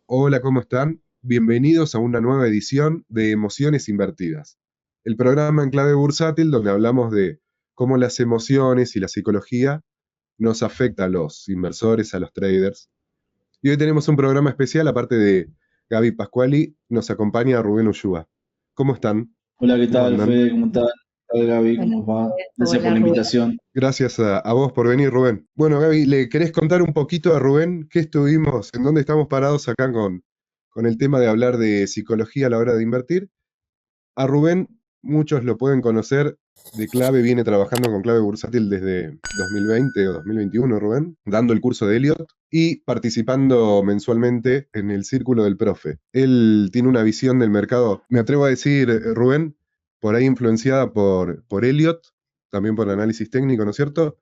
Hola, ¿cómo están? Bienvenidos a una nueva edición de Emociones Invertidas, el programa en clave bursátil donde hablamos de cómo las emociones y la psicología nos afecta a los inversores, a los traders. Y hoy tenemos un programa especial, aparte de Gaby Pascuali, nos acompaña Rubén Ushua. ¿Cómo están? Hola, ¿qué ¿Cómo tal, andan? Fede? ¿Cómo estás? ¿Qué tal, Gaby? Hola, ¿Cómo va? Gracias por hola la Rubén. invitación. Gracias a vos por venir, Rubén. Bueno, Gaby, ¿le querés contar un poquito a Rubén qué estuvimos, en dónde estamos parados acá con el tema de hablar de psicología a la hora de invertir? A Rubén, muchos lo pueden conocer de clave, viene trabajando con clave bursátil desde 2020 o 2021, Rubén, dando el curso de Elliot y participando mensualmente en el Círculo del Profe. Él tiene una visión del mercado, me atrevo a decir, Rubén, por ahí influenciada por Elliot, también por análisis técnico, ¿no es cierto?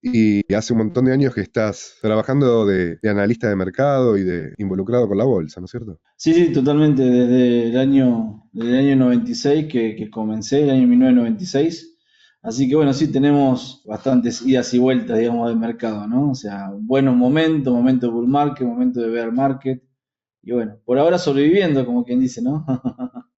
Y hace un montón de años que estás trabajando de analista de mercado y de involucrado con la bolsa, ¿no es cierto? Sí, sí, totalmente. Desde el año 96 que comencé, el año 1996. Así que bueno, sí, tenemos bastantes idas y vueltas, digamos, del mercado, ¿no? O sea, buenos momentos, momento de bull market, momento de bear market. Y bueno, por ahora sobreviviendo, como quien dice, ¿no?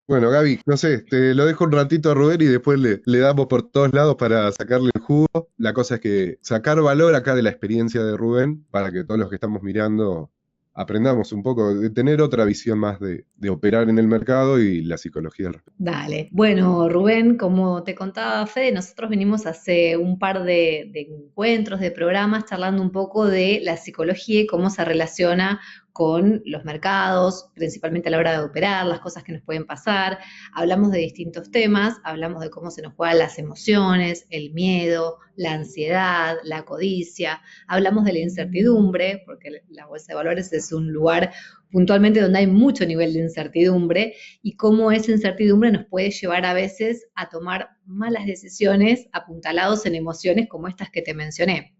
Bueno, Gaby, no sé, te lo dejo un ratito a Rubén y después le damos por todos lados para sacarle el jugo. La cosa es que sacar valor acá de la experiencia de Rubén para que todos los que estamos mirando aprendamos un poco, de tener otra visión más de operar en el mercado y la psicología al respecto. Dale. Bueno, Rubén, como te contaba Fede, nosotros venimos hace un par de encuentros, de programas, charlando un poco de la psicología y cómo se relaciona con los mercados, principalmente a la hora de operar, las cosas que nos pueden pasar. Hablamos de distintos temas, hablamos de cómo se nos juegan las emociones, el miedo, la ansiedad, la codicia. Hablamos de la incertidumbre, porque la bolsa de valores es un lugar puntualmente donde hay mucho nivel de incertidumbre y cómo esa incertidumbre nos puede llevar a veces a tomar malas decisiones apuntalados en emociones como estas que te mencioné.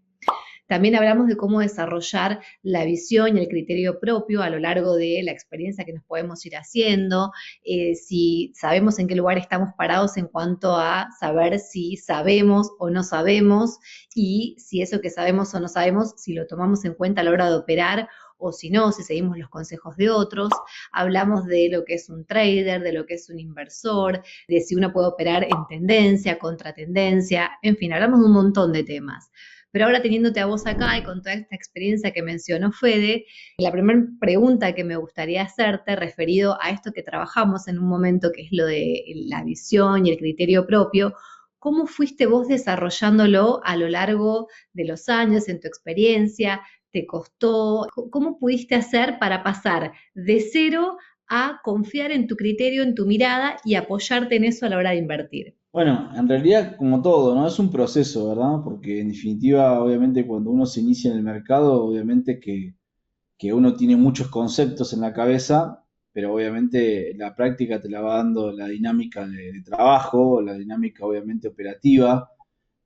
También hablamos de cómo desarrollar la visión y el criterio propio a lo largo de la experiencia que nos podemos ir haciendo, si sabemos en qué lugar estamos parados en cuanto a saber si sabemos o no sabemos y si eso que sabemos o no sabemos, si lo tomamos en cuenta a la hora de operar o si no, si seguimos los consejos de otros. Hablamos de lo que es un trader, de lo que es un inversor, de si uno puede operar en tendencia, contra tendencia, en fin, hablamos de un montón de temas. Pero ahora teniéndote a vos acá y con toda esta experiencia que mencionó Fede, la primera pregunta que me gustaría hacerte referido a esto que trabajamos en un momento, que es lo de la visión y el criterio propio, ¿cómo fuiste vos desarrollándolo a lo largo de los años en tu experiencia? ¿Te costó? ¿Cómo pudiste hacer para pasar de cero a confiar en tu criterio, en tu mirada y apoyarte en eso a la hora de invertir? Bueno, en realidad, como todo, ¿no? Es un proceso, ¿verdad? Porque en definitiva, obviamente, cuando uno se inicia en el mercado, obviamente que uno tiene muchos conceptos en la cabeza, pero obviamente la práctica te la va dando la dinámica de trabajo, la dinámica obviamente operativa.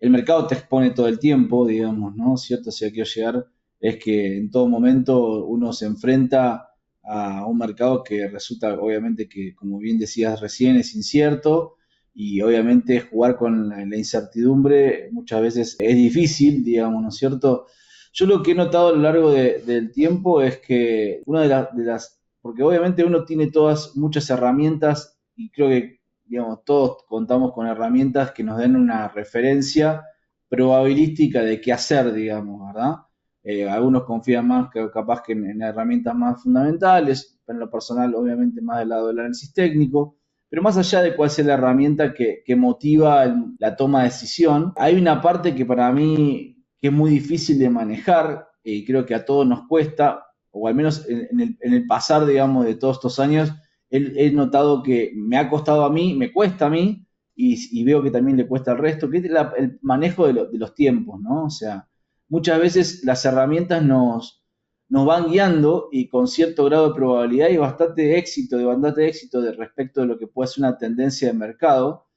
El mercado te expone todo el tiempo, digamos, ¿no? Cierto, si quiero llegar, es que en todo momento uno se enfrenta a un mercado que resulta, obviamente, que como bien decías recién, es incierto y obviamente jugar con la incertidumbre muchas veces es difícil, digamos, ¿no es cierto? Yo lo que he notado a lo largo del tiempo es que una de las, porque obviamente uno tiene todas muchas herramientas y creo que, digamos, todos contamos con herramientas que nos den una referencia probabilística de qué hacer, digamos, ¿verdad? Algunos confían más que capaz que en herramientas más fundamentales, pero en lo personal, obviamente, más del lado del análisis técnico. Pero más allá de cuál sea la herramienta que motiva la toma de decisión, hay una parte que para mí que es muy difícil de manejar, y creo que a todos nos cuesta, o al menos en el pasar, digamos, de todos estos años, he notado que me ha costado a mí, me cuesta a mí, y veo que también le cuesta al resto, que es el manejo de los tiempos, ¿no? O sea, muchas veces las herramientas nos van guiando y con cierto grado de probabilidad y bastante éxito de respecto de lo que puede ser una tendencia de mercado,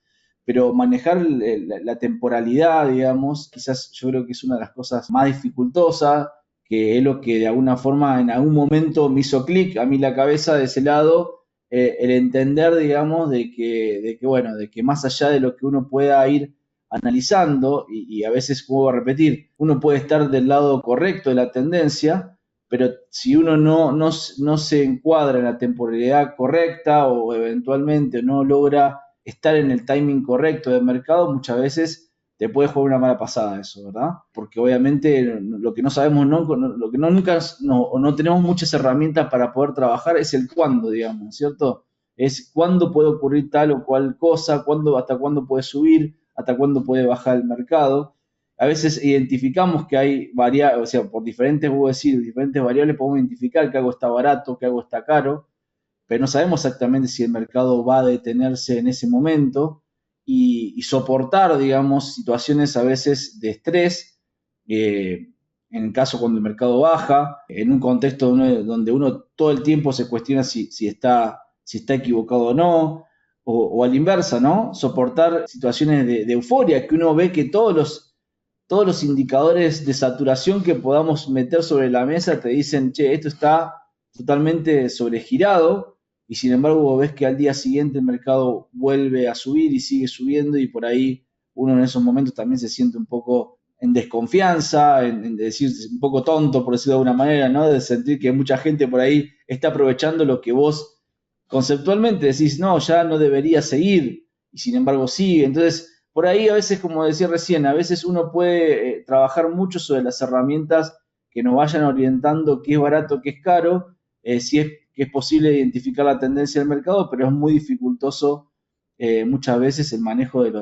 pero manejar la temporalidad, digamos, quizás yo creo que es una de las cosas más dificultosas, que es lo que de alguna forma en algún momento me hizo clic a mí la cabeza de ese lado, el entender, digamos, de que, bueno, de que más allá de lo que uno pueda ir analizando, y a veces, como voy a repetir, uno puede estar del lado correcto de la tendencia, pero si uno no se encuadra en la temporalidad correcta o eventualmente no logra estar en el timing correcto del mercado, muchas veces te puede jugar una mala pasada eso, ¿verdad? Porque obviamente lo que no sabemos, lo que nunca no tenemos muchas herramientas para poder trabajar es el cuándo, digamos, ¿cierto? Es cuándo puede ocurrir tal o cual cosa, hasta cuándo puede subir, hasta cuándo puede bajar el mercado. A veces identificamos que hay variables, o sea, por diferentes, diferentes variables podemos identificar que algo está barato, que algo está caro, pero no sabemos exactamente si el mercado va a detenerse en ese momento y soportar, digamos, situaciones a veces de estrés, en el caso cuando el mercado baja, en un contexto donde uno todo el tiempo se cuestiona si está equivocado o no, o a la inversa, ¿no? Soportar situaciones de euforia, que uno ve que todos los indicadores de saturación que podamos meter sobre la mesa te dicen, che, esto está totalmente sobregirado, y sin embargo vos ves que al día siguiente el mercado vuelve a subir y sigue subiendo, y por ahí uno en esos momentos también se siente un poco en desconfianza, en decir, un poco tonto, por decirlo de alguna manera, ¿no? De sentir que mucha gente por ahí está aprovechando lo que vos conceptualmente decís, no, ya no debería seguir, y sin embargo sigue. Entonces, por ahí a veces, como decía recién, a veces uno puede trabajar mucho sobre las herramientas que nos vayan orientando qué es barato, qué es caro, si es que es posible identificar la tendencia del mercado, pero es muy dificultoso muchas veces el manejo de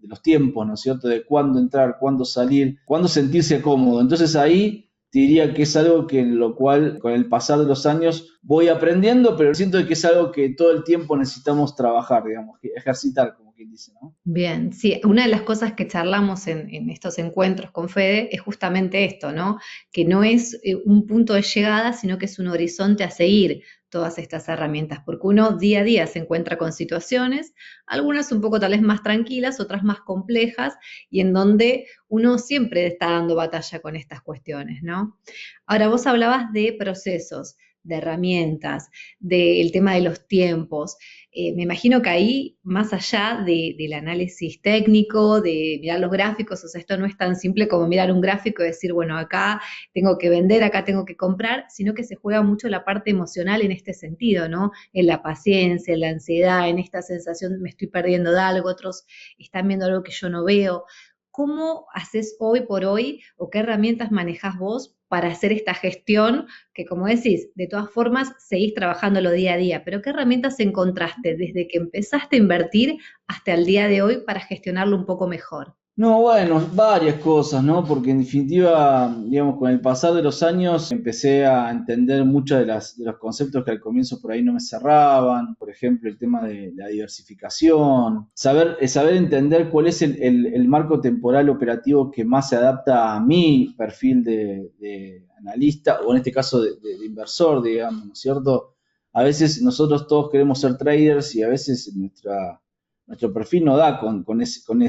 los tiempos, ¿no es cierto? De cuándo entrar, cuándo salir, cuándo sentirse cómodo. Entonces ahí te diría que es algo que en lo cual con el pasar de los años voy aprendiendo, pero siento que es algo que todo el tiempo necesitamos trabajar, digamos, ejercitar, como quien dice, ¿no? Bien, sí, una de las cosas que charlamos en estos encuentros con Fede es justamente esto, ¿no? Que no es un punto de llegada, sino que es un horizonte a seguir todas estas herramientas, porque uno día a día se encuentra con situaciones, algunas un poco tal vez más tranquilas, otras más complejas, y en donde uno siempre está dando batalla con estas cuestiones, ¿no? Ahora, vos hablabas de procesos, de herramientas, del tema de los tiempos. Me imagino que ahí, más allá del análisis técnico, de mirar los gráficos, o sea, esto no es tan simple como mirar un gráfico y decir, bueno, acá tengo que vender, acá tengo que comprar, sino que se juega mucho la parte emocional en este sentido, ¿no? En la paciencia, en la ansiedad, en esta sensación, me estoy perdiendo de algo, otros están viendo algo que yo no veo. ¿Cómo haces hoy por hoy o qué herramientas manejás vos para hacer esta gestión que, como decís, de todas formas seguís trabajándolo día a día, pero qué herramientas encontraste desde que empezaste a invertir hasta el día de hoy para gestionarlo un poco mejor? No, bueno, varias cosas, ¿no? Porque en definitiva, digamos, con el pasar de los años empecé a entender muchos de los conceptos que al comienzo por ahí no me cerraban. Por ejemplo, el tema de la diversificación. Saber entender cuál es el marco temporal operativo que más se adapta a mi perfil de analista, o en este caso de inversor, digamos, ¿no es cierto? A veces nosotros todos queremos ser traders y a veces nuestro perfil no da con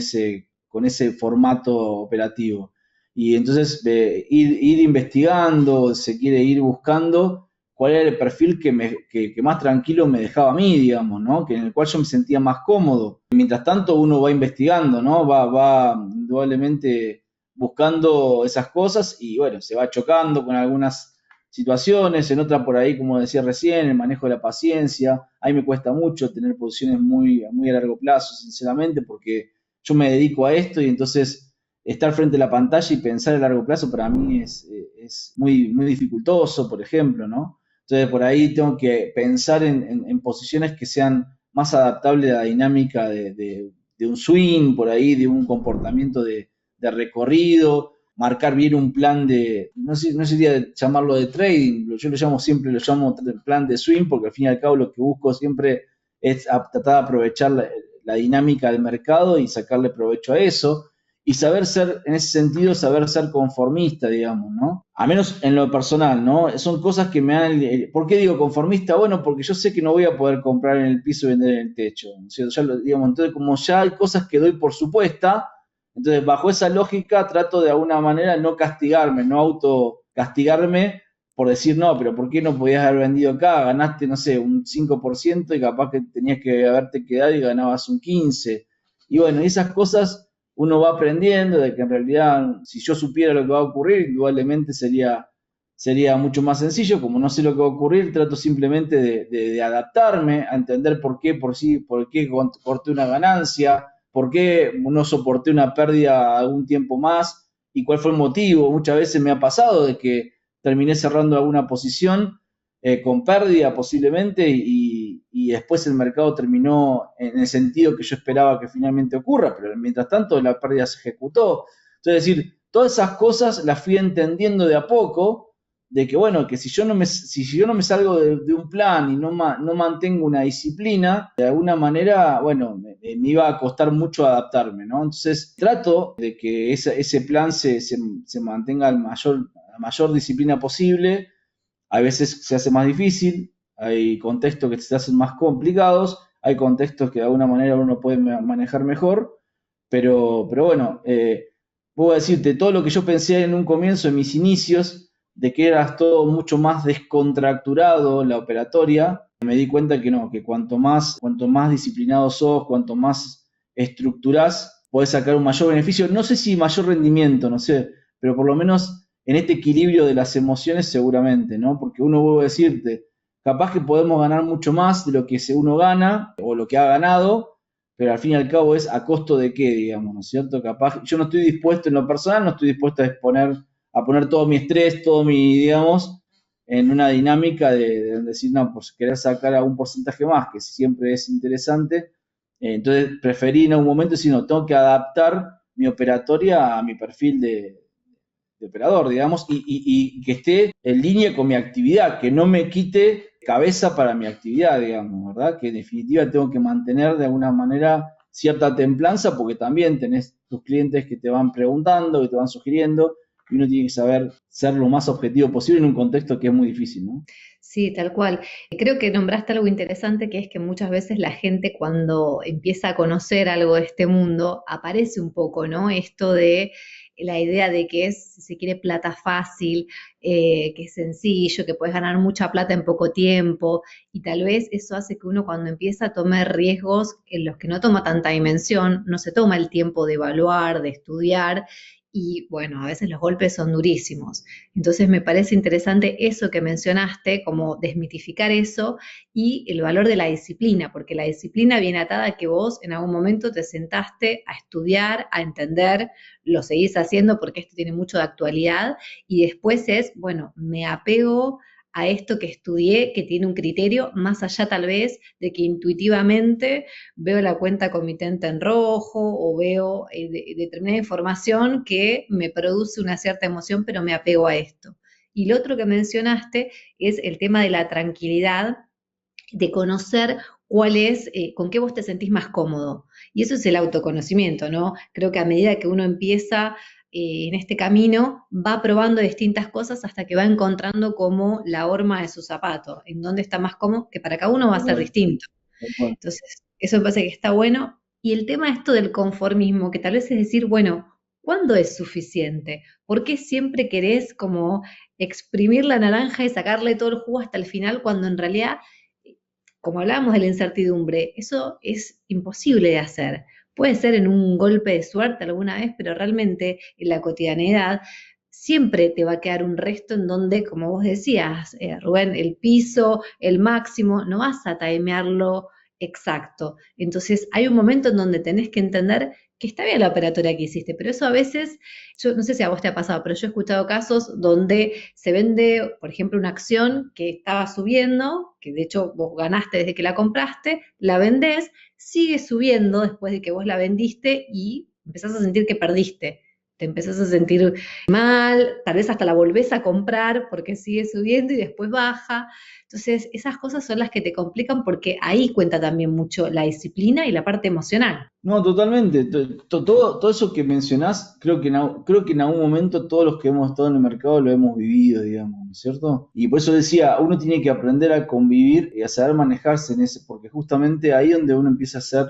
ese formato operativo. Y entonces ir investigando, se quiere ir buscando cuál era el perfil que más tranquilo me dejaba a mí, digamos, ¿no? Que en el cual yo me sentía más cómodo. Y mientras tanto uno va investigando, ¿no? Va indudablemente buscando esas cosas y bueno, se va chocando con algunas situaciones, en otra por ahí, como decía recién, el manejo de la paciencia. A mí me cuesta mucho tener posiciones muy a largo plazo, sinceramente, porque yo me dedico a esto y entonces estar frente a la pantalla y pensar a largo plazo para mí es muy dificultoso, por ejemplo, ¿no? Entonces por ahí tengo que pensar en posiciones que sean más adaptables a la dinámica de un swing, por ahí, de un comportamiento de recorrido, marcar bien un plan no sé si llamarlo de trading, yo siempre lo llamo plan de swing, porque al fin y al cabo lo que busco siempre es tratar de aprovechar la dinámica del mercado y sacarle provecho a eso. Y en ese sentido, saber ser conformista, digamos, ¿no? A menos en lo personal, ¿no? Son cosas que me han... ¿Por qué digo conformista? Bueno, porque yo sé que no voy a poder comprar en el piso y vender en el techo, ¿no? Digamos, entonces, como ya hay cosas que doy por supuesta, entonces bajo esa lógica trato de alguna manera no castigarme, no autocastigarme por decir, no, pero ¿por qué no podías haber vendido acá? Ganaste, no sé, un 5% y capaz que tenías que haberte quedado y ganabas un 15%. Y bueno, esas cosas uno va aprendiendo de que en realidad, si yo supiera lo que va a ocurrir, indudablemente sería sería mucho más sencillo. Como no sé lo que va a ocurrir, trato simplemente de adaptarme, a entender por qué corté una ganancia, por qué no soporté una pérdida algún tiempo más y cuál fue el motivo. Muchas veces me ha pasado de que terminé cerrando alguna posición con pérdida posiblemente y después el mercado terminó en el sentido que yo esperaba que finalmente ocurra, pero mientras tanto la pérdida se ejecutó. Entonces, es decir, todas esas cosas las fui entendiendo de a poco, de que bueno, que si yo no me salgo de un plan y no mantengo una disciplina, de alguna manera, bueno, me iba a costar mucho adaptarme, ¿no? Entonces trato de que ese plan se mantenga la mayor disciplina posible. A veces se hace más difícil, hay contextos que se hacen más complicados, hay contextos que de alguna manera uno puede manejar mejor, pero bueno, puedo decirte, todo lo que yo pensé en un comienzo, en mis inicios, de que era todo mucho más descontracturado la operatoria, me di cuenta que no, que cuanto más disciplinado sos, cuanto más estructurás, podés sacar un mayor beneficio, no sé si mayor rendimiento, no sé, pero por lo menos en este equilibrio de las emociones seguramente, ¿no? Porque uno, vuelvo a decirte, capaz que podemos ganar mucho más de lo que uno gana o lo que ha ganado, pero al fin y al cabo es a costo de qué, digamos, ¿no es cierto? Capaz, yo no estoy dispuesto en lo personal, no estoy dispuesto a poner todo mi estrés, todo mi, digamos, en una dinámica de decir, no, pues querer sacar algún porcentaje más, que siempre es interesante. Entonces preferí en un momento decir, no, tengo que adaptar mi operatoria a mi perfil de operador, digamos, y que esté en línea con mi actividad, que no me quite cabeza para mi actividad, digamos, ¿verdad? Que en definitiva tengo que mantener de alguna manera cierta templanza porque también tenés tus clientes que te van preguntando, que te van sugiriendo, y uno tiene que saber ser lo más objetivo posible en un contexto que es muy difícil, ¿no? Sí, tal cual. Creo que nombraste algo interesante, que es que muchas veces la gente cuando empieza a conocer algo de este mundo, aparece un poco, ¿no? Esto de la idea de que es, si se quiere, plata fácil, que es sencillo, que puedes ganar mucha plata en poco tiempo, y tal vez eso hace que uno cuando empieza a tomar riesgos en los que no toma tanta dimensión, no se toma el tiempo de evaluar, de estudiar, y bueno, a veces los golpes son durísimos. Entonces me parece interesante eso que mencionaste, como desmitificar eso y el valor de la disciplina, porque la disciplina viene atada a que vos en algún momento te sentaste a estudiar, a entender, lo seguís haciendo porque esto tiene mucho de actualidad, y después es, bueno, me apego a esto que estudié, que tiene un criterio, más allá tal vez de que intuitivamente veo la cuenta comitente en rojo o veo determinada información que me produce una cierta emoción, pero me apego a esto. Y lo otro que mencionaste es el tema de la tranquilidad, de conocer cuál es, con qué vos te sentís más cómodo. Y eso es el autoconocimiento, ¿no? Creo que a medida que uno empieza en este camino, va probando distintas cosas hasta que va encontrando como la horma de su zapato, en dónde está más cómodo, que para cada uno va a ser Bueno, distinto. bueno. Entonces, eso me parece que está bueno. Y el tema esto del conformismo, que tal vez es decir, bueno, ¿cuándo es suficiente? ¿Por qué siempre querés como exprimir la naranja y sacarle todo el jugo hasta el final cuando en realidad, como hablábamos de la incertidumbre, eso es imposible de hacer? Puede ser en un golpe de suerte alguna vez, pero realmente en la cotidianidad siempre te va a quedar un resto en donde, como vos decías, Rubén, el piso, el máximo, no vas a timearlo exacto. Entonces hay un momento en donde tenés que entender que está bien la operatoria que hiciste, pero eso a veces, yo no sé si a vos te ha pasado, pero yo he escuchado casos donde se vende, por ejemplo, una acción que estaba subiendo, que de hecho vos ganaste desde que la compraste, la vendés, sigue subiendo después de que vos la vendiste y empezás a sentir que perdiste. Te empezás a sentir mal, tal vez hasta la volvés a comprar porque sigue subiendo y después baja. Entonces, esas cosas son las que te complican porque ahí cuenta también mucho la disciplina y la parte emocional. No, totalmente. Todo eso que mencionás, creo que en algún momento todos los que hemos estado en el mercado lo hemos vivido, digamos, ¿no es cierto? Y por eso decía, uno tiene que aprender a convivir y a saber manejarse en ese, porque justamente ahí es donde uno empieza a hacer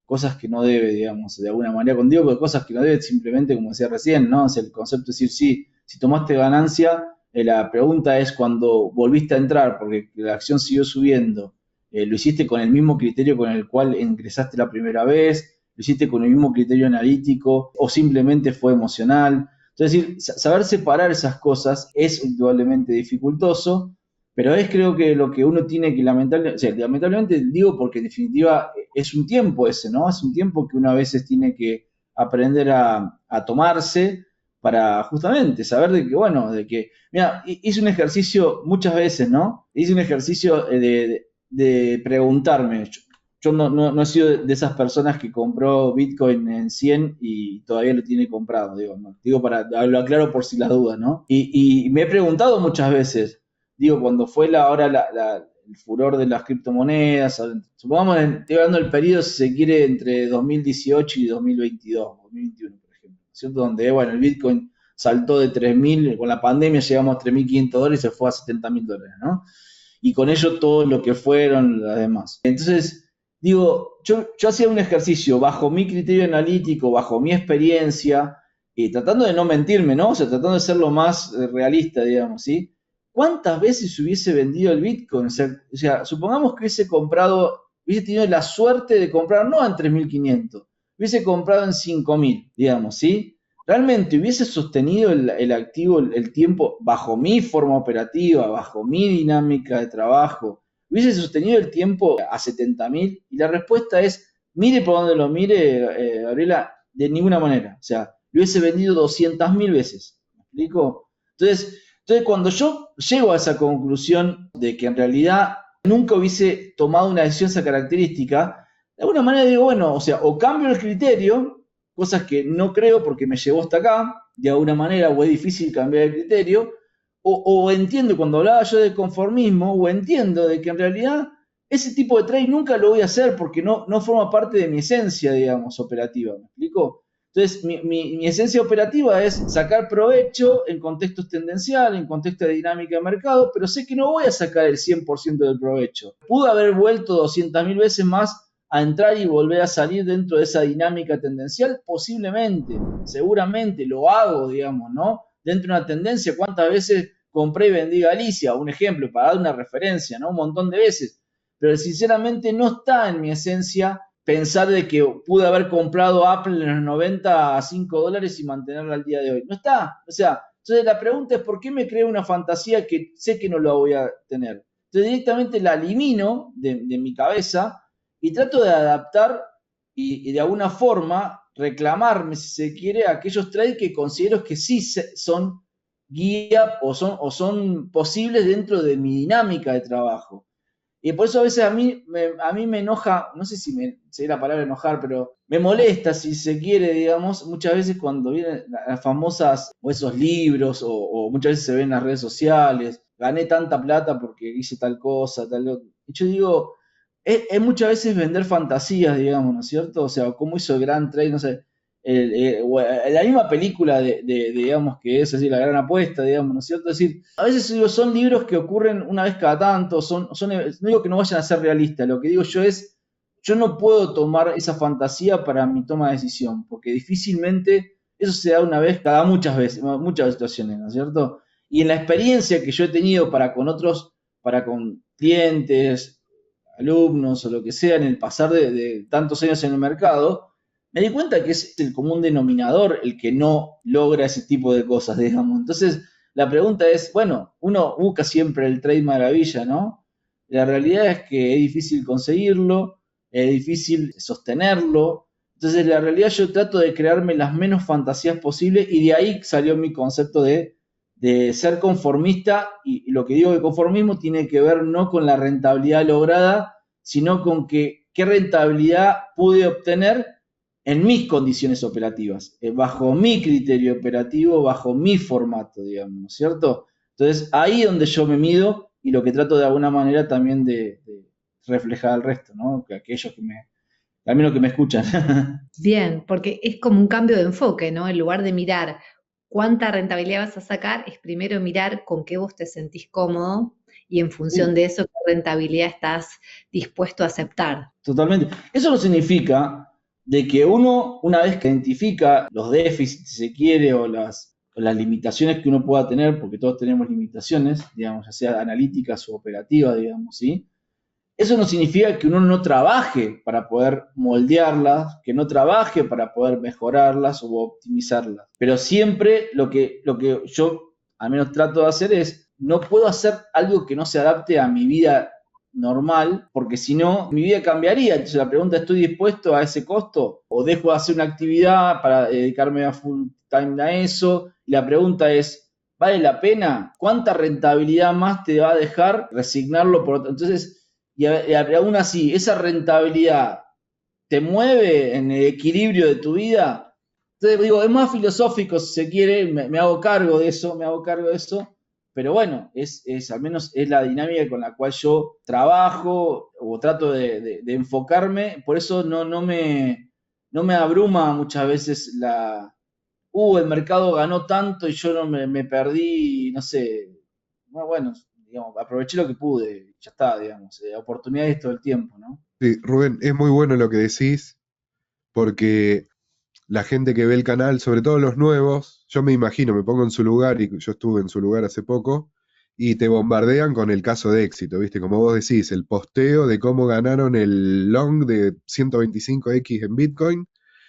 cosas que no debe, digamos, de alguna manera. Cuando digo que cosas que no debe, simplemente, como decía recién, ¿no? O sea, el concepto es decir, sí, si tomaste ganancia, la pregunta es cuando volviste a entrar, porque la acción siguió subiendo, lo hiciste con el mismo criterio con el cual ingresaste la primera vez, lo hiciste con el mismo criterio analítico o simplemente fue emocional. Es decir, saber separar esas cosas es indudablemente dificultoso, pero es creo que lo que uno tiene que lamentablemente digo porque en definitiva es un tiempo ese, ¿no? Es un tiempo que uno a veces tiene que aprender a tomarse para justamente saber de que, bueno, mira, hice un ejercicio muchas veces, ¿no? Hice un ejercicio de preguntarme, yo no he sido de esas personas que compró Bitcoin en 100 y todavía lo tiene comprado, digo, ¿no? Digo, lo aclaro por si las dudas, ¿no? Y me he preguntado muchas veces, digo, cuando fue el furor de las criptomonedas, supongamos, estoy hablando del periodo, si se quiere, entre 2018 y 2022, 2021, por ejemplo, ¿cierto? Donde, bueno, el Bitcoin saltó de 3.000, con la pandemia llegamos a $3.500 y se fue a $70.000, ¿no? Y con ello todo lo que fueron las demás. Entonces, digo, yo hacía un ejercicio bajo mi criterio analítico, bajo mi experiencia, tratando de no mentirme, ¿no? O sea, tratando de ser lo más realista, digamos, ¿sí? ¿Cuántas veces hubiese vendido el Bitcoin? O sea, supongamos que hubiese tenido la suerte de comprar no en 3.500, hubiese comprado en 5.000, digamos, ¿sí? ¿Realmente hubiese sostenido el activo el tiempo bajo mi forma operativa, bajo mi dinámica de trabajo? ¿Hubiese sostenido el tiempo a 70.000? Y la respuesta es, mire por donde lo mire, Gabriela, de ninguna manera. O sea, lo hubiese vendido 200.000 veces. ¿Me explico? Entonces, cuando yo llego a esa conclusión de que en realidad nunca hubiese tomado una decisión esa característica, de alguna manera digo, bueno, o sea, o cambio el criterio, cosas que no creo porque me llevó hasta acá, de alguna manera, o es difícil cambiar el criterio, o entiendo, cuando hablaba yo de conformismo, o entiendo de que en realidad ese tipo de trade nunca lo voy a hacer porque no forma parte de mi esencia, digamos, operativa. ¿Me explico? Entonces, mi esencia operativa es sacar provecho en contextos tendenciales, en contextos de dinámica de mercado, pero sé que no voy a sacar el 100% del provecho. Pude haber vuelto 200.000 veces más a entrar y volver a salir dentro de esa dinámica tendencial, posiblemente, seguramente, lo hago, digamos, ¿no? Dentro de una tendencia, ¿cuántas veces compré y vendí Galicia? Un ejemplo, para dar una referencia, ¿no? Un montón de veces. Pero sinceramente no está en mi esencia pensar de que pude haber comprado Apple en los 90 a $5 y mantenerla al día de hoy. No está. O sea, entonces la pregunta es ¿por qué me creo una fantasía que sé que no la voy a tener? Entonces directamente la elimino de mi cabeza y trato de adaptar y de alguna forma reclamarme, si se quiere, a aquellos trades que considero que sí son guía o son posibles dentro de mi dinámica de trabajo. Y por eso a veces a mí me enoja, no sé si sería la palabra enojar, pero me molesta, si se quiere, digamos, muchas veces cuando vienen las famosas, o esos libros, o muchas veces se ven en las redes sociales, gané tanta plata porque hice tal cosa, tal otra. Y yo digo, es muchas veces vender fantasías, digamos, ¿no es cierto? O sea, cómo hizo el gran trade, no sé, la misma película digamos, que es así, la gran apuesta, digamos, ¿no es cierto? Es decir, a veces digo, son libros que ocurren una vez cada tanto, no digo que no vayan a ser realistas, lo que digo yo es, yo no puedo tomar esa fantasía para mi toma de decisión, porque difícilmente eso se da una vez cada muchas situaciones, ¿no es cierto? Y en la experiencia que yo he tenido para con clientes, alumnos o lo que sea, en el pasar de tantos años en el mercado, me di cuenta que es el común denominador el que no logra ese tipo de cosas, digamos. Entonces, la pregunta es, bueno, uno busca siempre el trade maravilla, ¿no? La realidad es que es difícil conseguirlo, es difícil sostenerlo. Entonces, la realidad yo trato de crearme las menos fantasías posibles y de ahí salió mi concepto de ser conformista, y lo que digo de conformismo tiene que ver no con la rentabilidad lograda, sino con qué rentabilidad pude obtener en mis condiciones operativas, bajo mi criterio operativo, bajo mi formato, digamos, ¿no es cierto? Entonces, ahí es donde yo me mido y lo que trato de alguna manera también de reflejar al resto, ¿no? Que aquellos al menos que me escuchan. Bien, porque es como un cambio de enfoque, ¿no? En lugar de mirar cuánta rentabilidad vas a sacar, es primero mirar con qué vos te sentís cómodo y en función de eso, qué rentabilidad estás dispuesto a aceptar. Totalmente. Eso no significa de que uno, una vez que identifica los déficits, si se quiere, o las limitaciones que uno pueda tener, porque todos tenemos limitaciones, digamos, ya sea analíticas o operativas, digamos, ¿sí? Eso no significa que uno no trabaje para poder moldearlas, que no trabaje para poder mejorarlas o optimizarlas. Pero siempre lo que yo al menos trato de hacer es, no puedo hacer algo que no se adapte a mi vida normal, porque si no, mi vida cambiaría. Entonces la pregunta, ¿estoy dispuesto a ese costo? ¿O dejo de hacer una actividad para dedicarme a full time a eso? Y la pregunta es, ¿vale la pena? ¿Cuánta rentabilidad más te va a dejar resignarlo por otro? Entonces, y aún así, esa rentabilidad te mueve en el equilibrio de tu vida. Entonces, digo, es más filosófico si se quiere, me hago cargo de eso, pero bueno, al menos es la dinámica con la cual yo trabajo o trato de enfocarme, por eso no me abruma muchas veces el mercado ganó tanto y yo no me perdí, no sé, bueno, digamos, aproveché lo que pude, ya está, digamos, oportunidades todo el tiempo, ¿no? Sí, Rubén, es muy bueno lo que decís, porque la gente que ve el canal, sobre todo los nuevos, yo me imagino, me pongo en su lugar, y yo estuve en su lugar hace poco, y te bombardean con el caso de éxito, ¿viste? Como vos decís, el posteo de cómo ganaron el long de 125x en Bitcoin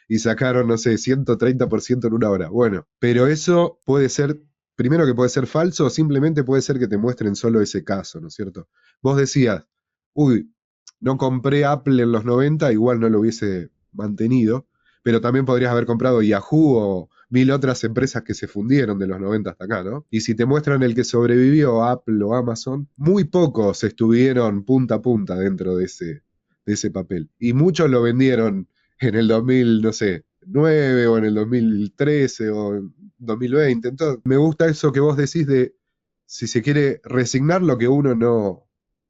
y sacaron, no sé, 130% en una hora. Bueno, pero eso puede ser, primero que puede ser falso, o simplemente puede ser que te muestren solo ese caso, ¿no es cierto? Vos decías, uy, no compré Apple en los 90, igual no lo hubiese mantenido, pero también podrías haber comprado Yahoo o mil otras empresas que se fundieron de los 90 hasta acá, ¿no? Y si te muestran el que sobrevivió, Apple o Amazon, muy pocos estuvieron punta a punta dentro de ese papel. Y muchos lo vendieron en el 2000, no sé, 9 o en el 2013 o en 2020. Entonces, me gusta eso que vos decís de, si se quiere, resignar lo que uno no,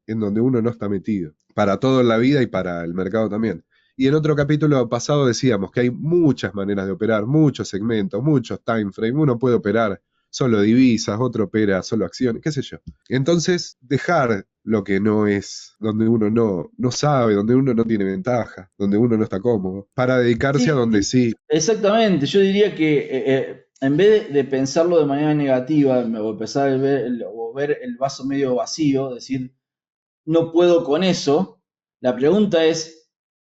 en donde uno no está metido, para todo en la vida y para el mercado también. Y en otro capítulo pasado decíamos que hay muchas maneras de operar, muchos segmentos, muchos time frames. Uno puede operar solo divisas, otro opera solo acciones, qué sé yo. Entonces, dejar lo que no es, donde uno no sabe, donde uno no tiene ventaja, donde uno no está cómodo, para dedicarse a Sí, donde sí. exactamente. Yo diría que en vez de pensarlo de manera negativa o empezar o ver el vaso medio vacío, decir, no puedo con eso, la pregunta es,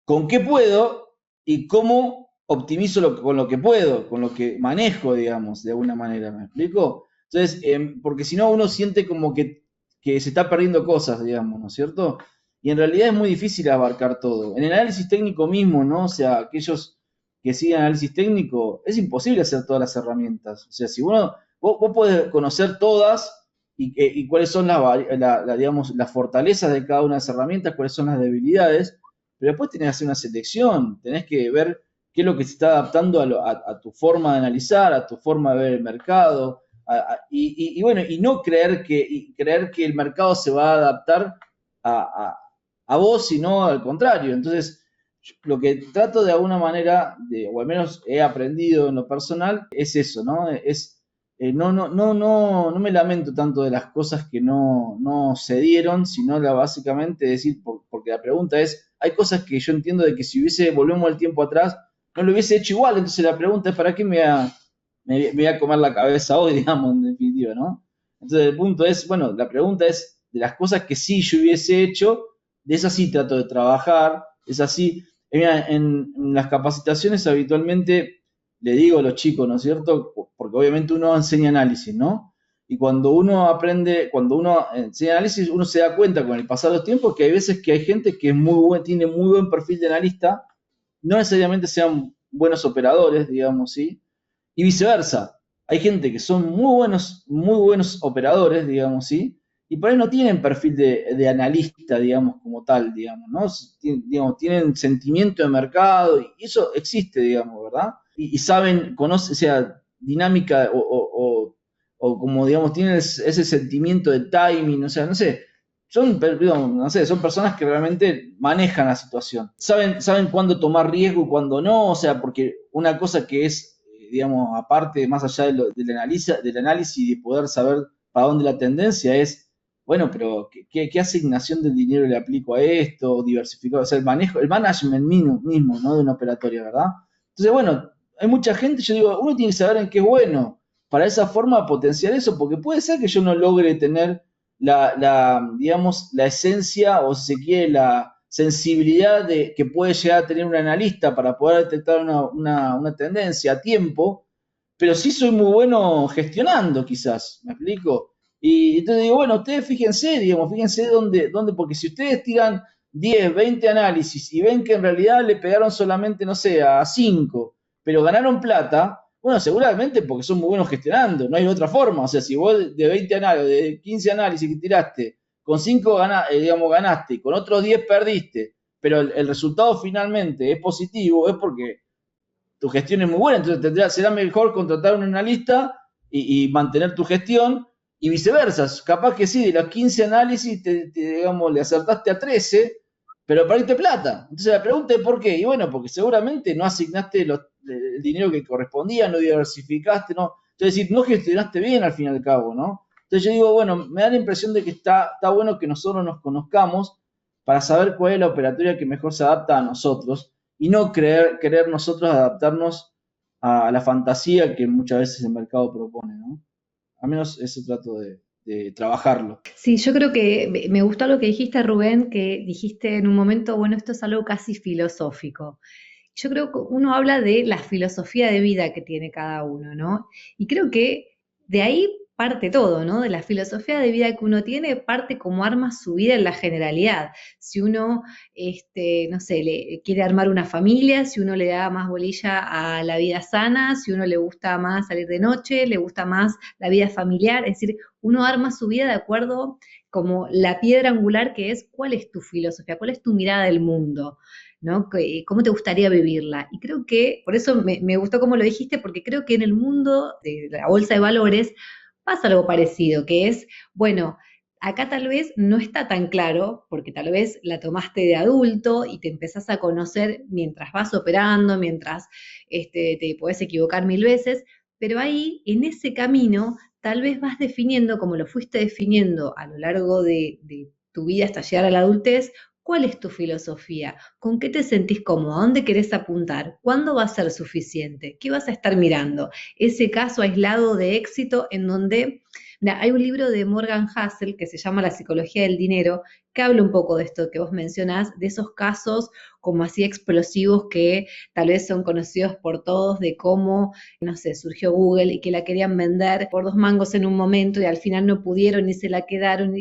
¿con qué puedo y cómo optimizo con lo que puedo, con lo que manejo, digamos, de alguna manera? ¿Me explico? Entonces, porque si no, uno siente como que se está perdiendo cosas, digamos, ¿no es cierto? Y en realidad es muy difícil abarcar todo. En el análisis técnico mismo, ¿no? O sea, aquellos que siguen análisis técnico, es imposible hacer todas las herramientas. O sea, si vos podés conocer todas y cuáles son digamos, las fortalezas de cada una de las herramientas, cuáles son las debilidades, pero después tenés que hacer una selección, tenés que ver qué es lo que se está adaptando a tu forma de analizar, a tu forma de ver el mercado, bueno, y no creer que el mercado se va a adaptar a vos, sino al contrario. Entonces, lo que trato de alguna manera, o al menos he aprendido en lo personal, es eso, ¿no? No me lamento tanto de las cosas que no se dieron, sino básicamente decir, porque la pregunta es, hay cosas que yo entiendo de que si volvemos el tiempo atrás, no lo hubiese hecho igual, entonces la pregunta es, ¿para qué me voy a comer la cabeza hoy, digamos, en definitiva, ¿no? Entonces el punto es, bueno, la pregunta es, de las cosas que sí yo hubiese hecho, de esas sí trato de trabajar, es así. Mira, en las capacitaciones habitualmente le digo a los chicos, ¿no es cierto? Porque obviamente uno enseña análisis, ¿no? Y cuando uno enseña análisis, uno se da cuenta con el pasar de los tiempos que hay veces que hay gente que tiene muy buen perfil de analista, no necesariamente sean buenos operadores, digamos, ¿sí? Y viceversa. Hay gente que son muy buenos operadores, digamos, ¿sí? Y por ahí no tienen perfil de analista, digamos, como tal, digamos, ¿no? Tienen sentimiento de mercado, y eso existe, digamos, ¿verdad? Y saben, conocen, o sea, dinámica o como, digamos, tienen ese sentimiento de timing, o sea, no sé, no sé, son personas que realmente manejan la situación. Saben cuándo tomar riesgo y cuándo no, o sea, porque una cosa que es, digamos, aparte, más allá del análisis y de poder saber para dónde la tendencia es, bueno, pero ¿qué asignación del dinero le aplico a esto? Diversificar, o sea, el management mismo, ¿no? De una operatoria, ¿verdad? Entonces, bueno, hay mucha gente, yo digo, uno tiene que saber en qué es bueno para esa forma potenciar eso, porque puede ser que yo no logre tener digamos, la esencia o si se quiere la sensibilidad que puede llegar a tener un analista para poder detectar una tendencia a tiempo, pero sí soy muy bueno gestionando quizás, ¿me explico? Y entonces digo, bueno, ustedes fíjense, digamos, fíjense dónde, porque si ustedes tiran 10, 20 análisis y ven que en realidad le pegaron solamente, no sé, a 5, pero ganaron plata, bueno, seguramente porque son muy buenos gestionando, no hay otra forma. O sea, si vos de 20 análisis, de 15 análisis que tiraste, con 5 digamos, ganaste, y con otros 10 perdiste, pero el resultado finalmente es positivo, es porque tu gestión es muy buena, entonces será mejor contratar a un analista y mantener tu gestión, y viceversa. Capaz que sí, de los 15 análisis, digamos, le acertaste a 13, pero perdiste plata. Entonces la pregunta es ¿por qué? Y bueno, porque seguramente no asignaste el dinero que correspondía, no diversificaste, ¿no? Entonces, decir, no gestionaste bien al fin y al cabo, ¿no? Entonces yo digo, bueno, me da la impresión de que está bueno que nosotros nos conozcamos para saber cuál es la operatoria que mejor se adapta a nosotros y no querer nosotros adaptarnos a la fantasía que muchas veces el mercado propone, ¿no? Al menos eso trato de trabajarlo. Sí, yo creo que me gustó lo que dijiste, Rubén, que dijiste en un momento, bueno, esto es algo casi filosófico. Yo creo que uno habla de la filosofía de vida que tiene cada uno, ¿no? Y creo que de ahí parte todo, ¿no? De la filosofía de vida que uno tiene, parte como arma su vida en la generalidad. Si uno, no sé, le quiere armar una familia, si uno le da más bolilla a la vida sana, si uno le gusta más salir de noche, le gusta más la vida familiar, es decir, uno arma su vida de acuerdo como la piedra angular que es cuál es tu filosofía, cuál es tu mirada del mundo. ¿No? ¿Cómo te gustaría vivirla? Y creo que, por eso me gustó cómo lo dijiste, porque creo que en el mundo de la bolsa de valores pasa algo parecido, que es, bueno, acá tal vez no está tan claro, porque tal vez la tomaste de adulto y te empezás a conocer mientras vas operando, mientras te podés equivocar 1000 veces, pero ahí, en ese camino, tal vez vas definiendo, como lo fuiste definiendo a lo largo de tu vida hasta llegar a la adultez, ¿cuál es tu filosofía? ¿Con qué te sentís cómodo? ¿A dónde querés apuntar? ¿Cuándo va a ser suficiente? ¿Qué vas a estar mirando? Ese caso aislado de éxito en donde, mira, hay un libro de Morgan Housel que se llama La psicología del dinero, que habla un poco de esto que vos mencionás, de esos casos como así explosivos que tal vez son conocidos por todos, de cómo, no sé, surgió Google y que la querían vender por 2 mangos en un momento y al final no pudieron y se la quedaron.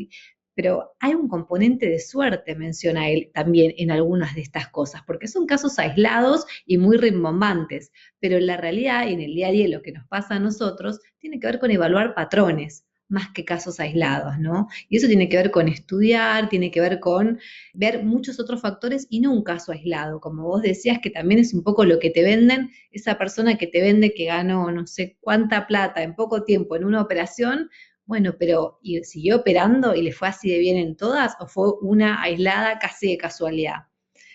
Pero hay un componente de suerte, menciona él también en algunas de estas cosas, porque son casos aislados y muy rimbombantes, pero en la realidad y en el día a día lo que nos pasa a nosotros tiene que ver con evaluar patrones más que casos aislados, ¿no? Y eso tiene que ver con estudiar, tiene que ver con ver muchos otros factores y no un caso aislado, como vos decías, que también es un poco lo que te venden, esa persona que te vende que ganó no sé cuánta plata en poco tiempo en una operación. Bueno, pero ¿y siguió operando y le fue así de bien en todas o fue una aislada casi de casualidad?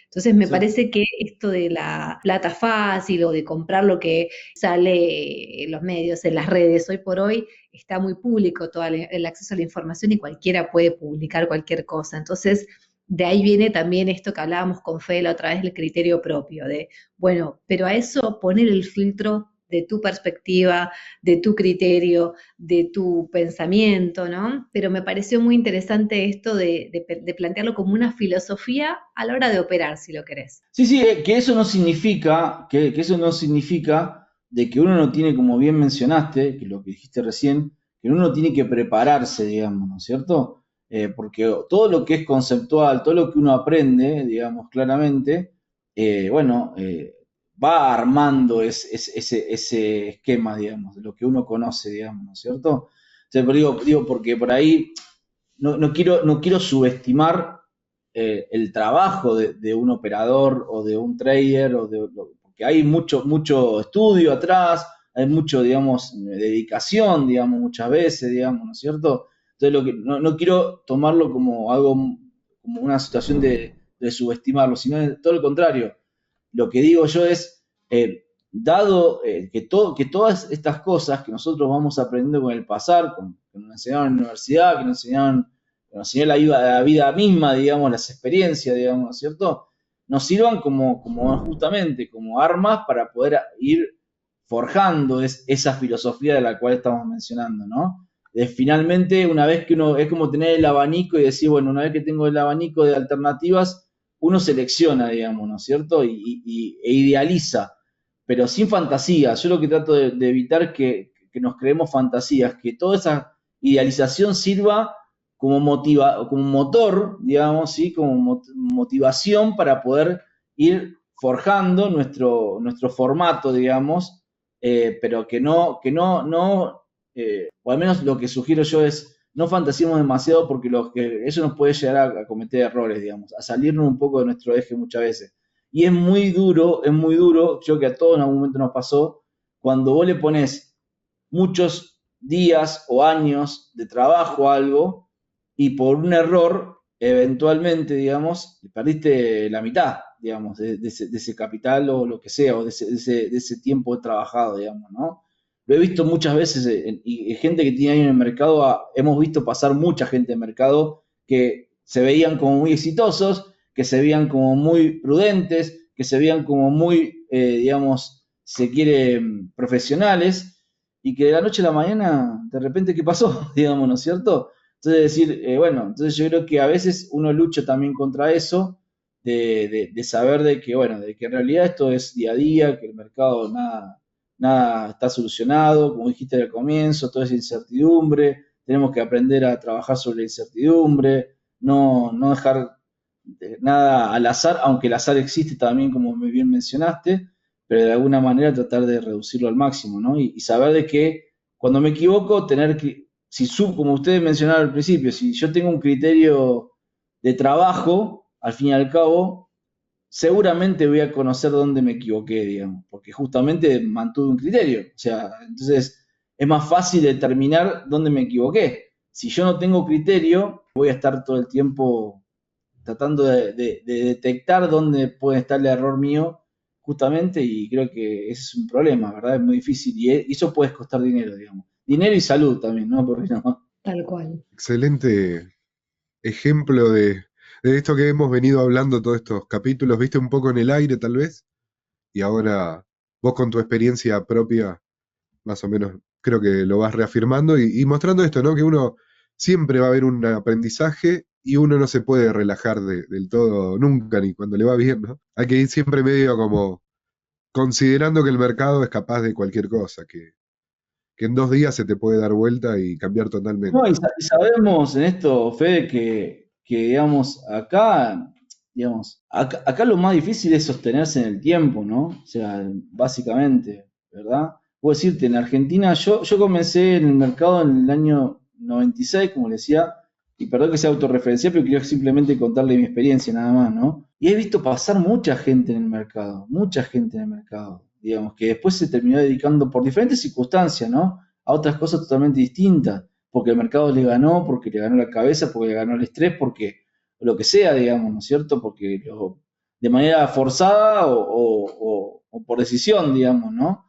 Entonces me Exacto. parece que esto de la plata fácil o de comprar lo que sale en los medios, en las redes, hoy por hoy está muy público todo el acceso a la información y cualquiera puede publicar cualquier cosa. Entonces, de ahí viene también esto que hablábamos con Fede la otra vez, el criterio propio, de, bueno, pero a eso poner el filtro de tu perspectiva, de tu criterio, de tu pensamiento, ¿no? Pero me pareció muy interesante esto de plantearlo como una filosofía a la hora de operar, si lo querés. Sí, sí, que eso no significa, que eso no significa de que uno no tiene, como bien mencionaste, que lo que dijiste recién, que uno tiene que prepararse, digamos, ¿no es cierto? Porque todo lo que es conceptual, todo lo que uno aprende, digamos, claramente, bueno, va armando ese esquema, digamos, de lo que uno conoce, digamos, ¿no es cierto? Entonces, pero digo porque por ahí no quiero subestimar el trabajo de un operador o de un trader, porque hay mucho estudio atrás, hay mucho, digamos, dedicación, digamos, muchas veces, digamos, ¿no es cierto? Entonces, no quiero tomarlo como algo, como una situación de subestimarlo, sino todo lo contrario. Lo que digo yo es, dado que todas estas cosas que nosotros vamos aprendiendo con el pasar, que nos enseñaron en la universidad, que nos enseñó la vida misma, digamos, las experiencias, digamos, ¿no es cierto? Nos sirvan como justamente como armas para poder ir forjando esa filosofía de la cual estamos mencionando, ¿no? finalmente, una vez que uno, es como tener el abanico y decir, bueno, una vez que tengo el abanico de alternativas, uno selecciona, digamos, ¿no es cierto? E idealiza, pero sin fantasía. Yo lo que trato de evitar es que nos creemos fantasías, que toda esa idealización sirva como motor, digamos, ¿sí? Como motivación para poder ir forjando nuestro formato, digamos, pero o al menos lo que sugiero yo es no fantaseemos demasiado porque eso nos puede llegar a cometer errores, digamos, a salirnos un poco de nuestro eje muchas veces. Y es muy duro, creo que a todos en algún momento nos pasó, cuando vos le pones muchos días o años de trabajo a algo y por un error, eventualmente, digamos, perdiste la mitad, digamos, de ese capital o lo que sea, o de ese tiempo trabajado, digamos, ¿no? Lo he visto muchas veces y gente que tiene años en el mercado, hemos visto pasar mucha gente en el mercado que se veían como muy exitosos, que se veían como muy prudentes, que se veían como muy, digamos, si se quiere, profesionales, y que de la noche a la mañana, de repente, ¿qué pasó? Digamos, ¿no es cierto? Entonces decir, bueno, entonces yo creo que a veces uno lucha también contra eso, de saber de que, bueno, de que en realidad esto es día a día, que el mercado nada está solucionado, como dijiste al comienzo, todo es incertidumbre, tenemos que aprender a trabajar sobre la incertidumbre, no dejar nada al azar, aunque el azar existe también, como muy bien mencionaste, pero de alguna manera tratar de reducirlo al máximo, ¿no? Y saber de que cuando me equivoco, como ustedes mencionaron al principio, si yo tengo un criterio de trabajo, al fin y al cabo, seguramente voy a conocer dónde me equivoqué, digamos, porque justamente mantuve un criterio. O sea, entonces es más fácil determinar dónde me equivoqué. Si yo no tengo criterio, voy a estar todo el tiempo tratando de detectar dónde puede estar el error mío, justamente, y creo que ese es un problema, ¿verdad? Es muy difícil y eso puede costar dinero, digamos. Dinero y salud también, ¿no? Porque no. Tal cual. Excelente ejemplo de esto que hemos venido hablando todos estos capítulos, viste un poco en el aire tal vez, y ahora vos con tu experiencia propia, más o menos creo que lo vas reafirmando y mostrando esto, ¿no? Que uno siempre va a haber un aprendizaje y uno no se puede relajar del todo nunca, ni cuando le va bien, ¿no? Hay que ir siempre medio como considerando que el mercado es capaz de cualquier cosa, que en 2 días se te puede dar vuelta y cambiar totalmente. No, y sabemos en esto, Fede, que digamos, acá lo más difícil es sostenerse en el tiempo, ¿no? O sea, básicamente, ¿verdad? Puedo decirte, en Argentina, yo comencé en el mercado en el año 96, como le decía, y perdón que sea autorreferencial, pero quiero simplemente contarle mi experiencia nada más, ¿no? Y he visto pasar mucha gente en el mercado, digamos, que después se terminó dedicando por diferentes circunstancias, ¿no? A otras cosas totalmente distintas, porque el mercado le ganó, porque le ganó la cabeza, porque le ganó el estrés, porque lo que sea, digamos, ¿no es cierto? De manera forzada o por decisión, digamos, ¿no?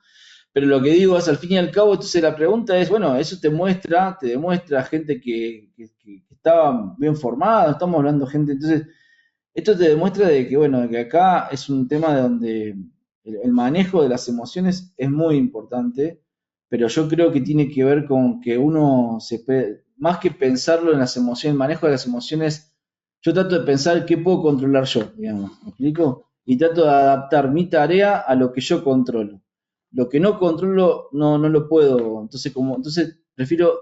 Pero lo que digo es, al fin y al cabo, entonces la pregunta es, bueno, eso te demuestra gente que estaba bien formada, estamos hablando de gente, entonces, esto te demuestra de que, bueno, que acá es un tema de donde el manejo de las emociones es muy importante, pero yo creo que tiene que ver con que más que pensarlo en las emociones, el manejo de las emociones, yo trato de pensar qué puedo controlar yo, digamos, ¿me explico? Y trato de adaptar mi tarea a lo que yo controlo. Lo que no controlo no lo puedo, entonces prefiero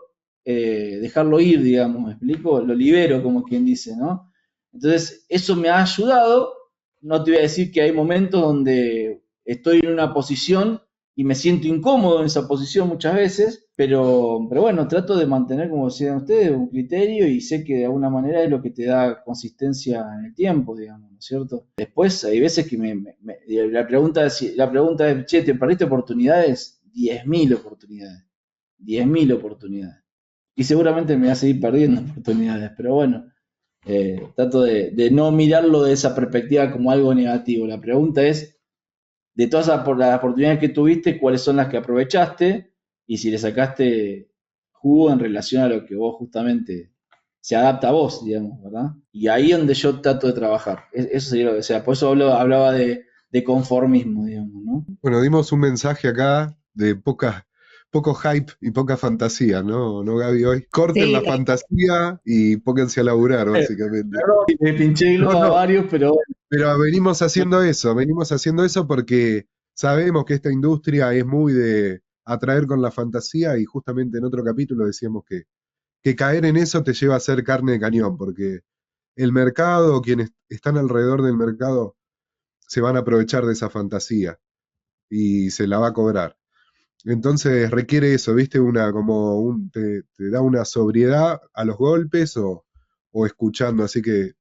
dejarlo ir, digamos, ¿me explico? Lo libero, como quien dice, ¿no? Entonces, eso me ha ayudado. No te voy a decir que hay momentos donde estoy en una posición y me siento incómodo en esa posición muchas veces, pero bueno, trato de mantener, como decían ustedes, un criterio y sé que de alguna manera es lo que te da consistencia en el tiempo, digamos, ¿no es cierto? Después hay veces que la pregunta es, che, ¿te perdiste oportunidades? 10.000 oportunidades, 10.000 oportunidades. Y seguramente me voy a seguir perdiendo oportunidades, pero bueno, trato de no mirarlo de esa perspectiva como algo negativo. La pregunta es, de todas las oportunidades que tuviste, ¿cuáles son las que aprovechaste? Y si le sacaste jugo en relación a lo que vos justamente se adapta a vos, digamos, ¿verdad? Y ahí es donde yo trato de trabajar. Eso sería, o sea, por eso hablaba de conformismo, digamos, ¿no? Bueno, dimos un mensaje acá de poco hype y poca fantasía, ¿no, Gaby? Hoy corten la Sí, fantasía y pónganse a laburar, básicamente. Perdón, le pinché el No, globo a no, varios, pero bueno. pero venimos haciendo eso porque sabemos que esta industria es muy de atraer con la fantasía y justamente en otro capítulo decíamos que caer en eso te lleva a ser carne de cañón, porque el mercado, quienes están alrededor del mercado, se van a aprovechar de esa fantasía y se la va a cobrar. Entonces requiere eso, ¿viste? Te da una sobriedad a los golpes o escuchando, así que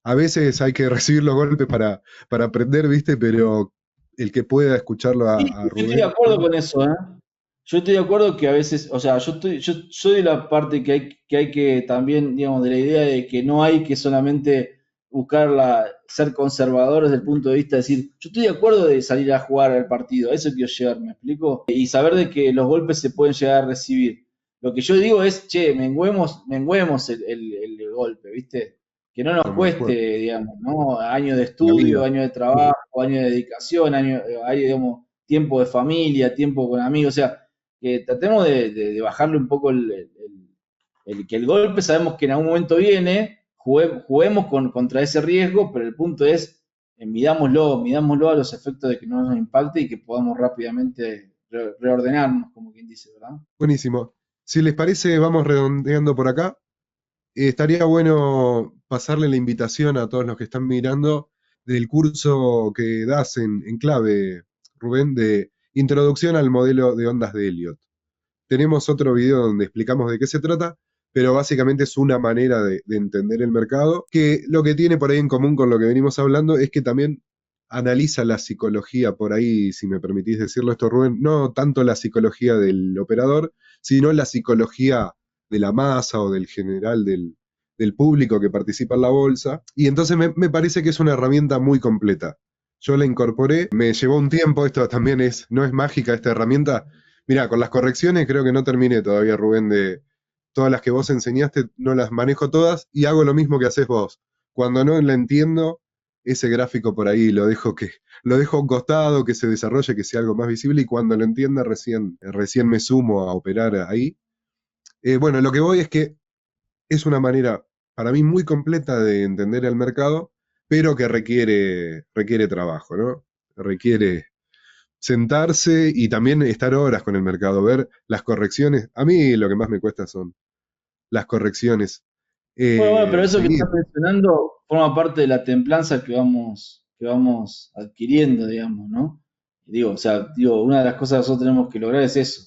a veces hay que recibir los golpes para aprender, ¿viste? Pero el que pueda escucharlo Sí, a yo estoy de Rubén, acuerdo con eso, ¿eh? Yo estoy de acuerdo que a veces, o sea, yo soy de la parte que hay que también, digamos, de la idea de que no hay que solamente ser conservador desde el punto de vista de decir, yo estoy de acuerdo de salir a jugar al partido, a eso quiero llegar, ¿me explico? Y saber de que los golpes se pueden llegar a recibir. Lo que yo digo es, che, menguemos el golpe, ¿viste? Que no nos estamos de cueste, acuerdo. digamos, ¿no? Años de La estudio, vida. años de trabajo, años de dedicación, digamos, tiempo de familia, tiempo con amigos, o sea, que tratemos de bajarle un poco que el golpe sabemos que en algún momento viene, juguemos contra ese riesgo, pero el punto es, midámoslo a los efectos de que no nos impacte y que podamos rápidamente reordenarnos, como quien dice, ¿verdad? Buenísimo. Si les parece, vamos redondeando por acá. Estaría bueno pasarle la invitación a todos los que están mirando del curso que das en clave, Rubén, de Introducción al modelo de ondas de Elliot. Tenemos otro video donde explicamos de qué se trata, pero básicamente es una manera de entender el mercado, que lo que tiene por ahí en común con lo que venimos hablando es que también analiza la psicología, por ahí, si me permitís decirlo esto, Rubén, no tanto la psicología del operador, sino la psicología de la masa o del general del público que participa en la bolsa. Y entonces me parece que es una herramienta muy completa. Yo la incorporé, me llevó un tiempo, esto también no es mágica esta herramienta. Mirá, con las correcciones creo que no terminé todavía, Rubén, de todas las que vos enseñaste, no las manejo todas y hago lo mismo que haces vos. Cuando no la entiendo, ese gráfico por ahí lo dejo a un costado, que se desarrolle, que sea algo más visible y cuando lo entienda recién me sumo a operar ahí. Bueno, lo que voy es que es una manera para mí muy completa de entender el mercado, pero que requiere trabajo, ¿no? Requiere sentarse y también estar horas con el mercado, ver las correcciones. A mí lo que más me cuesta son las correcciones. Bueno, pero eso que Seguir. estás mencionando forma parte de la templanza que vamos adquiriendo, digamos, ¿no? Digo, o sea, una de las cosas que nosotros tenemos que lograr es eso,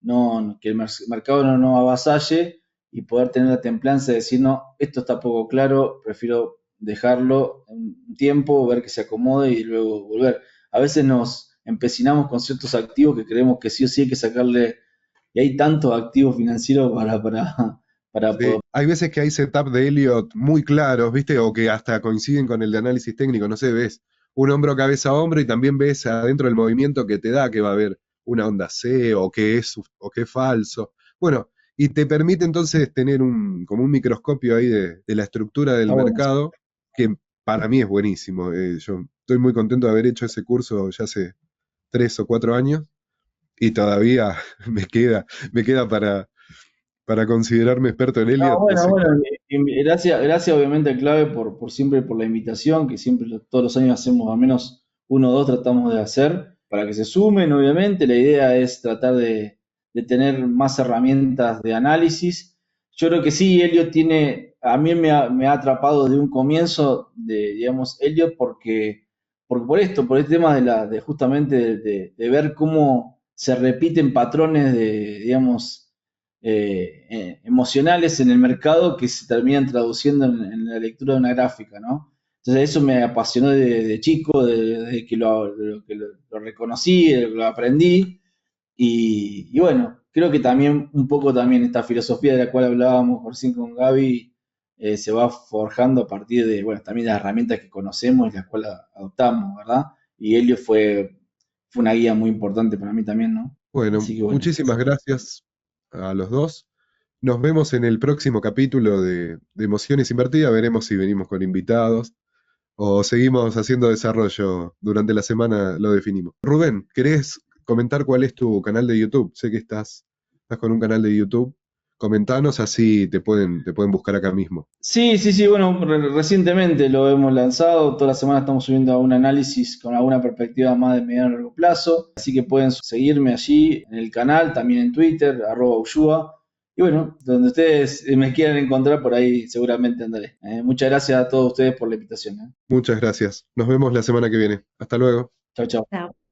no, que el mercado no nos avasalle y poder tener la templanza de decir, no, esto está poco claro, prefiero dejarlo un tiempo, ver que se acomode y luego volver. A veces nos empecinamos con ciertos activos que creemos que sí o sí hay que sacarle, y hay tantos activos financieros para Sí. poder. Hay veces que hay setup de Elliot muy claros, ¿viste? O que hasta coinciden con el de análisis técnico. No sé, ves un hombro cabeza a hombro y también ves adentro del movimiento que te da que va a haber una onda C o que es falso. Bueno, y te permite entonces tener como un microscopio ahí de la estructura del Está bueno. mercado, que para mí es buenísimo. Yo estoy muy contento de haber hecho ese curso ya hace 3 o 4 años y todavía me queda para considerarme experto en No, Elliot, no bueno, sé. bueno, gracias obviamente a Clave por siempre por la invitación, que siempre todos los años hacemos al menos uno o dos tratamos de hacer, para que se sumen, obviamente. La idea es tratar de tener más herramientas de análisis. Yo creo que sí, Elliot a mí me ha atrapado de un comienzo digamos, Elliot, porque por este tema de justamente de ver cómo se repiten patrones digamos, emocionales en el mercado que se terminan traduciendo en la lectura de una gráfica, ¿no? Entonces eso me apasionó de chico, de que lo reconocí, de que lo aprendí, y bueno, creo que también un poco también esta filosofía de la cual hablábamos recién con Gaby se va forjando a partir de, bueno, también las herramientas que conocemos y las cuales adoptamos, ¿verdad? Y Helio fue una guía muy importante para mí también, ¿no? Bueno, Así que bueno. muchísimas gracias a los dos. Nos vemos en el próximo capítulo de Emociones Invertidas. Veremos si venimos con invitados o seguimos haciendo desarrollo. Durante la semana lo definimos. Rubén, ¿querés comentar cuál es tu canal de YouTube. Sé que estás con un canal de YouTube. Comentanos, así te pueden buscar acá mismo. Sí, sí, sí, bueno, recientemente lo hemos lanzado, toda la semana estamos subiendo un análisis con alguna perspectiva más de mediano y largo plazo, así que pueden seguirme allí en el canal, también en Twitter, @Ushua, y bueno, donde ustedes me quieran encontrar, por ahí seguramente andaré. Muchas gracias a todos ustedes por la invitación. Muchas gracias. Nos vemos la semana que viene. Hasta luego. Chao, chao. Chao.